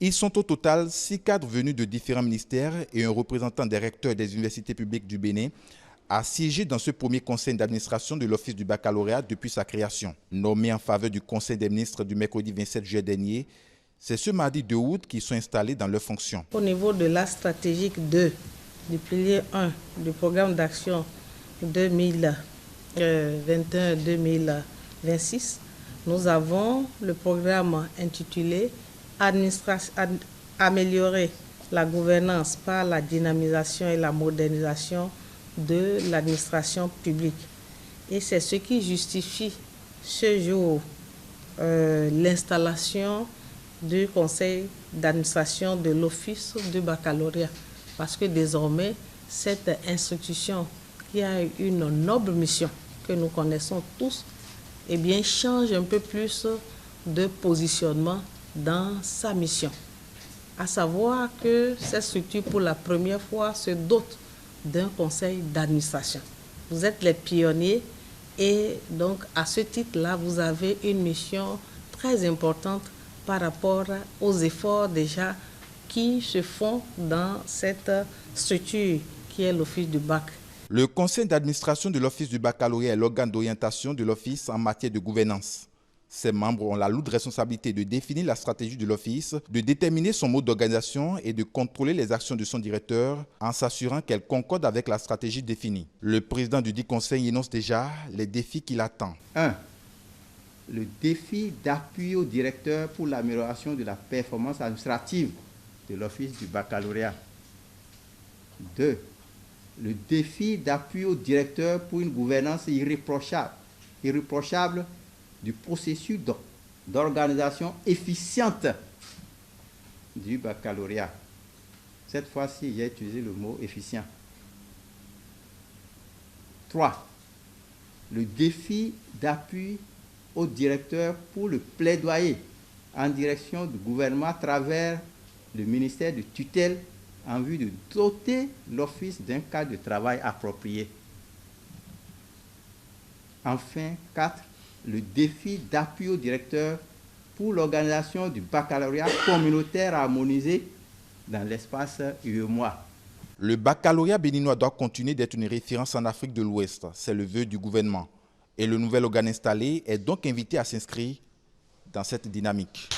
Ils sont au total 6 cadres venus de différents ministères et un représentant des recteurs des universités publiques du Bénin a siégé dans ce premier conseil d'administration de l'Office du baccalauréat depuis sa création. Nommés en faveur du Conseil des ministres du mercredi 27 juillet dernier, c'est ce mardi 2 août qu'ils sont installés dans leurs fonctions. Au niveau de la stratégique 2, du pilier 1 du programme d'action 2021-2026, nous avons le programme intitulé Améliorer la gouvernance par la dynamisation et la modernisation de l'administration publique. Et c'est ce qui justifie ce jour l'installation du conseil d'administration de l'Office du baccalauréat. Parce que désormais, cette institution qui a une noble mission que nous connaissons tous, eh bien, change un peu plus de positionnement dans sa mission. À savoir que cette structure, pour la première fois, se dote d'un conseil d'administration. Vous êtes les pionniers et donc à ce titre-là, vous avez une mission très importante par rapport aux efforts déjà qui se font dans cette structure qui est l'Office du bac. Le conseil d'administration de l'Office du baccalauréat est l'organe d'orientation de l'Office en matière de gouvernance. Ses membres ont la lourde responsabilité de définir la stratégie de l'Office, de déterminer son mode d'organisation et de contrôler les actions de son directeur en s'assurant qu'elles concordent avec la stratégie définie. Le président du dit conseil énonce déjà les défis qui l'attendent. 1. Le défi d'appui au directeur pour l'amélioration de la performance administrative de l'Office du baccalauréat. 2. Le défi d'appui au directeur pour une gouvernance irréprochable du processus d'organisation efficiente du baccalauréat. Cette fois-ci, j'ai utilisé le mot efficient. 3. Le défi d'appui au directeur pour le plaidoyer en direction du gouvernement à travers le ministère de tutelle en vue de doter l'Office d'un cadre de travail approprié. Enfin, 4. Le défi d'appui au directeur pour l'organisation du baccalauréat communautaire harmonisé dans l'espace UEMOA. Le baccalauréat béninois doit continuer d'être une référence en Afrique de l'Ouest. C'est le vœu du gouvernement. Et le nouvel organe installé est donc invité à s'inscrire dans cette dynamique.